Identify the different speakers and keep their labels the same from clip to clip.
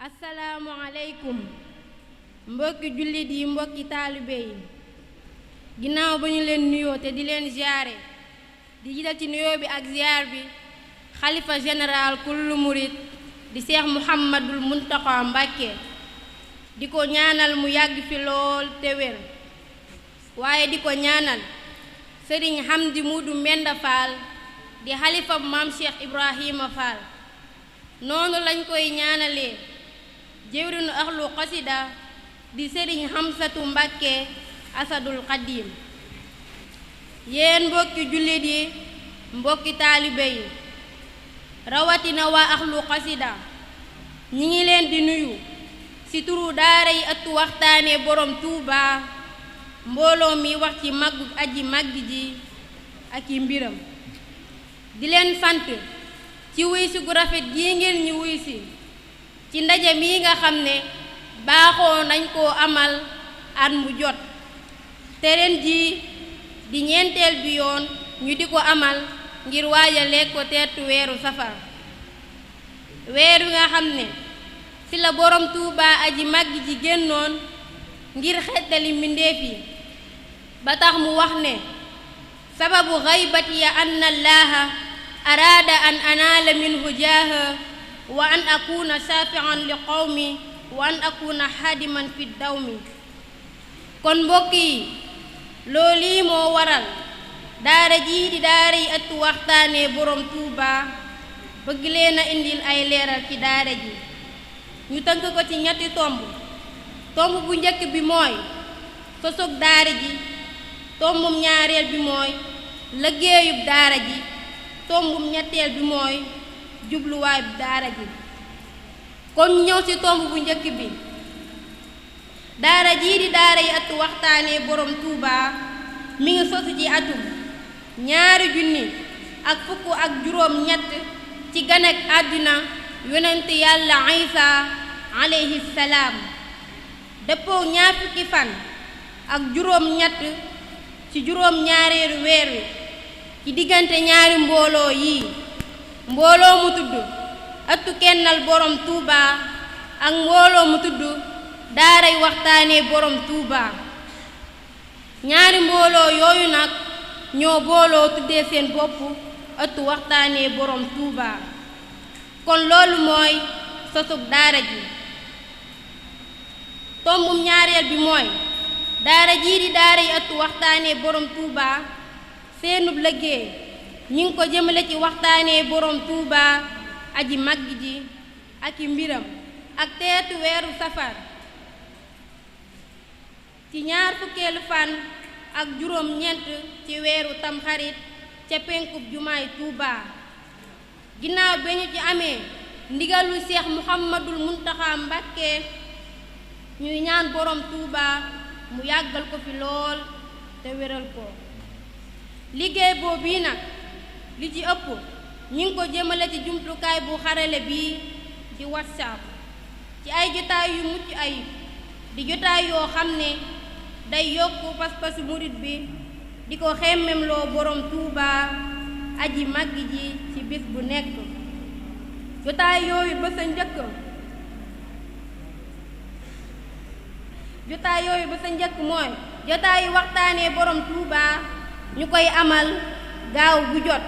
Speaker 1: assalaamu aleykum mbokki jullit yi mbokki taalibe yi ginnaaw ba ñu leen nuyoo te di leen ziyaare di jiital ci nuyoo bi ak ziyaar bi xalifa général kullu murit di seex muhammadul muntaxa mbàkke di ko ñaanal mu yàgg fi lool te wér waaye di ko ñaanal sëriñ Hamdi Muudu Mbenda Fall di xalifa maam Cheikh Ibrahima Fall noonu lañ koy ñaanalee jëwrinu axlu xasida di sëriñ Hamsatu Mbàkke asadul xadim yéen mbokki jullit yi mbokki taalibe yi rawatina waa axlu xasida ñi ngi leen di nuyu ci turu daara yi ëttu waxtaane borom Tuuba mbooloo mi wax ci màggu aji màgg ji ak i mbiram di leen sant ci wuy si gu rafet gii ngeen ñu wuy si ci ndaje mi nga xam ne baaxoo nañ koo amal at mu jot te ren ji di ñeenteel bi yoon ñu di ko amal ngir waajale ko teertu weeru safar weer wi nga xam ne ci la borom Tuuba aji màgg ji génnoon ngir xettali mbindéef yi ba tax mu wax ne sababu xaybati ya anna allaha araada an anaala minhu jaaha wa an akuna shafi'an li qawmi wa an akuna xaadiman fi dawmi kon mbokk yi loolu yi moo waral daara jii di daara yi ëttu waxtaane borom Tuuba bëgg leen a indil ay leeral ci daara ji ñu tënk ko ci ñetti tomb bu njëkk bi mooy sosug daara ji tombum ñaareel bi mooy liggéeyub daara ji tombum ñetteel bi mooy jubluwaayub daara ji kon ñu ñëw ci tomb bu njëkk bi daara jii di daara yi ëttu waxtaane borom Tuuba mi ngi sosu ci atum 2000 ak fukk ak juróom ñett ci ganek àdduna yonent yàlla Isa alayhi salaam dëppoo ñaar fukki fan ak juróom ñett ci juróom ñaareelu weer wi ci diggante ñaari mbooloo yi mbooloo mu tudd ëttu kennal borom Tuuba ak mbooloo mu tudd daaray waxtaane borom Tuuba ñaari mbooloo yooyu nag ñoo booloo tuddee seen bopp ëttu waxtaane borom Tuuba kon loolu mooy sosug daara ji tombum ñaareel bi mooy daara jii di daara yi ëttu waxtaane borom Tuuba seenub liggéey ñi ngi ko jëmale ci waxtaane borom Tuuba aji màgg ji ak i mbiram ak teetu weeru safar ci ñaar fukkeelu fan ak juróom ñeent ci weeru tamxarit ca penkub jumaay Tuuba ginnaaw ba ñu ci amee ndigalu Seex Muhammadul Muntaxa Mbàkke ñuy ñaan borom Tuuba mu yàggal ko fi lool te wéral ko liggéey boobu yi nag li ci ëpp ñi ngi ko jëmale ci jumtukaay bu xarale bii ci WhatsApp ci ay jotaay yu mucc ayib di jotaay yoo xam ne day yokku pas-pasu murit bi di ko xemmemloo borom Tuuba aji màgg ji ci bis bu nekk jotaay yooyu ba sa njëkk mooy jotaayu waxtaanee borom Tuuba ñu koy amal gaaw bu jot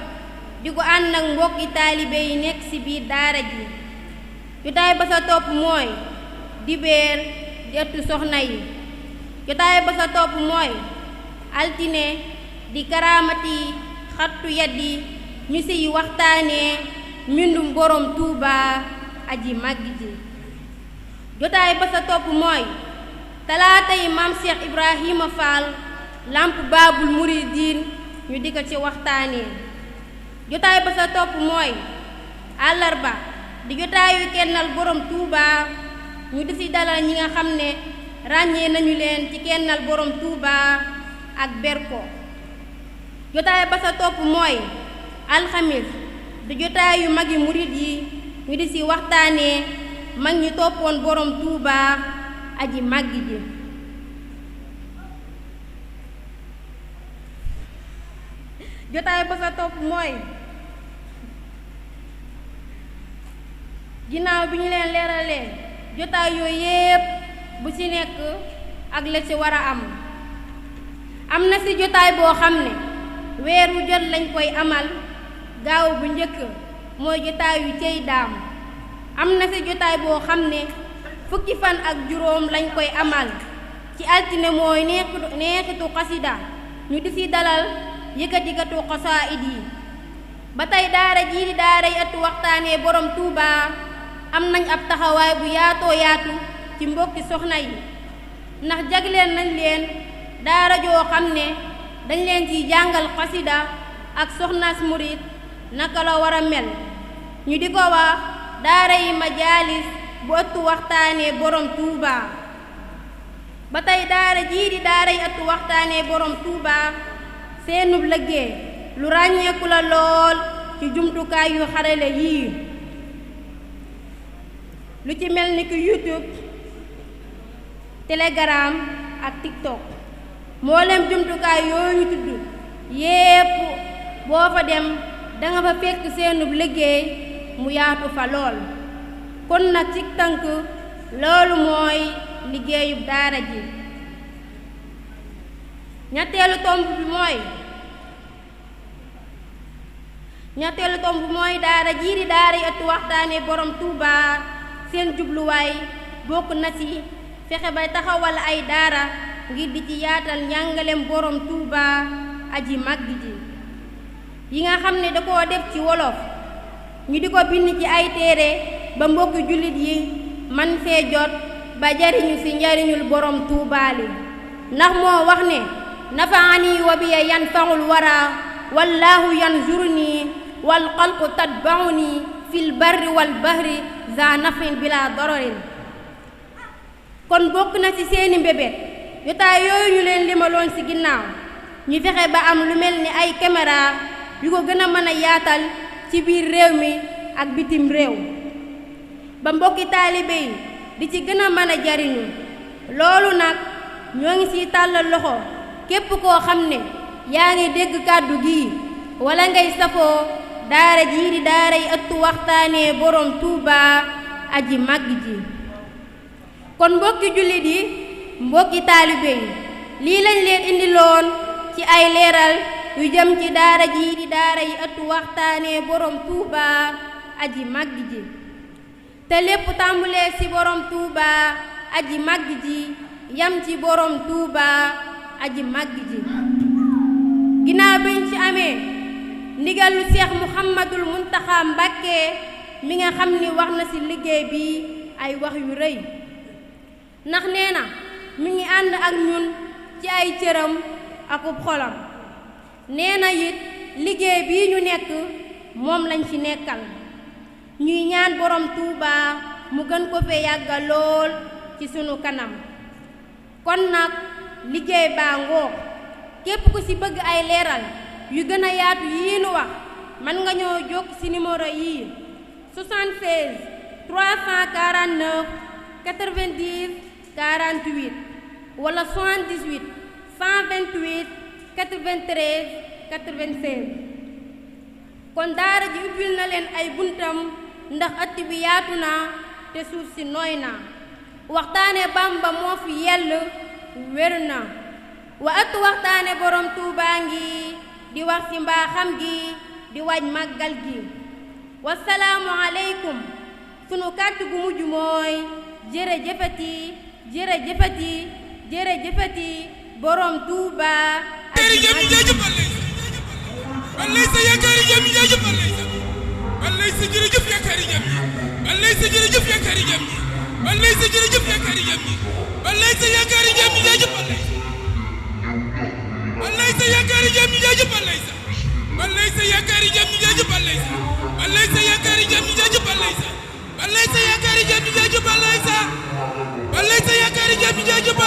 Speaker 1: di ko ànd ak mbokki taalibe yi nekk ci biir daara ji jotaay ba sa topp mooy dibeer di ëttu soxna yi jotaay ba sa topp mooy altine di karaamati xattu yaddi ñu siy waxtaanee mbindum borom Tuuba aji màgg ji jotaay ba sa topp mooy talaata yi maam Cheikh Ibrahima Fall lamp baabul muridiin ñu di ko ci waxtaanee jotaay ba sa topp mooy àllarba di jotaayu kennal borom Tuuba ñu di ci dalal ñi nga xam ne ràññee nañu leen ci kennal borom Tuuba ak berko jotaay ba sa topp mooy alxamis di jotaayu magi murid yi ñu di ci waxtaanee mag ñi toppoon borom Tuuba aji màgg ji jotaay ba sa topp mooy ginnaaw bi ñu leen leeralee jotaay yooyu yépp bu ci nekk ak la ci war a am na ci jotaay boo xam ne weer wu jot lañ koy amal gaaw bu njëkk mooy jotaay yu cey daam am na ci jotaay boo xam ne fukki fan ak juróom lañ koy amal ci altine mooy neexitu xasida ñu di ci dalal yëkkatikatu xasaayid yi ba tey daara jii di daara yi ëttu waxtaanee borom Touba am nañ ab taxawaay bu yaatoo yaatu ci mbokki soxna yi ndax jagleel nañ leen daara joo xam ne dañ leen ciy jàngal xasida ak soxnaas murit naka la war a mel ñu di ko wax daara yi majaalis bu ëttu waxtaanee borom Touba ba tey daara jii di daara yi ëttu waxtaanee borom Touba seenub liggéey lu ràññeeku la lool ci jumtukaay yu xarale yii lu ci mel ni ki YouTube Telegram ak TikTok mboolem jumtukaay yooyu ñu tudd yépp boo fa dem danga fa fekk seenub liggéey mu yaatu fa lool kon nag ci tënk loolu mooy liggéeyub daara ji ñetteelu tomb bi mooy daara jii di daara yi ëttu waxtaanee borom Touba seen jubluwaay bokk na ci fexe bay taxawal ay daara ngir di ci yaatal njàngalem borom Touba aji màgg ji yi nga xam ne da koo def ci wolof ñu di ko bind ci ay téere ba mbokki jullit yi man fee jot ba jariñu ci njariñul borom Touba li ndax moo wax ne nafaani wa biya yanfaul wara wallahu yanzurni wal xalqu tatbauni fil barri wal bahri za nafin bila dororin kon bokk na ci seeni mbébét jotaay yooyu ñu leen limaloon ci ginnaaw ñu fexe ba am lu mel ni ay caméra yu ko gën a mën a yaatal ci biir réew mi ak bitim réew ba mbokki taalibe yi di ci gën a mën a jariñu loolu nag ñoo ngi ciy tàllal loxo képp koo xam ne yaa ngi dégg kàddu gi wala ngay safoo daara jii di daara yi ëttu waxtaanee borom Touba aji màgg ji kon mbokki jullit yi mbokki taalibe yi lii lañ leen indiloon ci ay leeral yu jëm ci daara jii di daara yi ëttu waxtaanee borom Touba aji màgg ji te lépp tàmbulee ci borom Touba aji màgg ji yam ci borom Touba aji màgg ji ginnaaw biñ ci amee ndigalu Seex Muhammadul Muntaxa Mbàkke mi nga xam ni wax na ci liggéey bi ay wax yu rëy ndax nee na mi ngi ànd ak ñun ci ay cëram akub xolam nee na it liggéey bii ñu nekk moom lañ ci nekkal ñuy ñaan borom Touba mu gën ko fee yàggal lool ci sunu kanam kon nag liggéey baa ngoo képp ku ci bëgg ay leeral yu gën a yaatu yii nu wax mën nga ñoo jokk ci numéro yii 76 349 90 48 wala 78 128 93 96 kon daara ji ubbil na leen ay buntam ndax ëtt bi yaatu na te suuf si nooy na waxtaane Bamba moo fi yell wér na wa ëtt waxtaane borom Touba ngi di wax ci mbaaxam gi di waaj màggal gi wasalaamu aleykum sunu kàddu gu mujj mooy jërëjëfati jërëjëfati jërëjëfati borom Touba
Speaker 2: ballaysa yaakaari jam ñi jaajëf ballaysa jërëjëf yaakaari jam ñi ballaysa jërëjëf yaakaari jam ñi ballaysa jërëjëf yaakaari jam ñi ballaysa yaakaari jam ñi jaajëf ballaysa yaakaari jam ñi jaajëf ballaysa yaakaari jam ñi jaajëf ballaysa yaakaari jam ñi jaajëf ballaysa yaakaari jam ñi jaajëf ballaysa yaakaari jam ñi jaajëf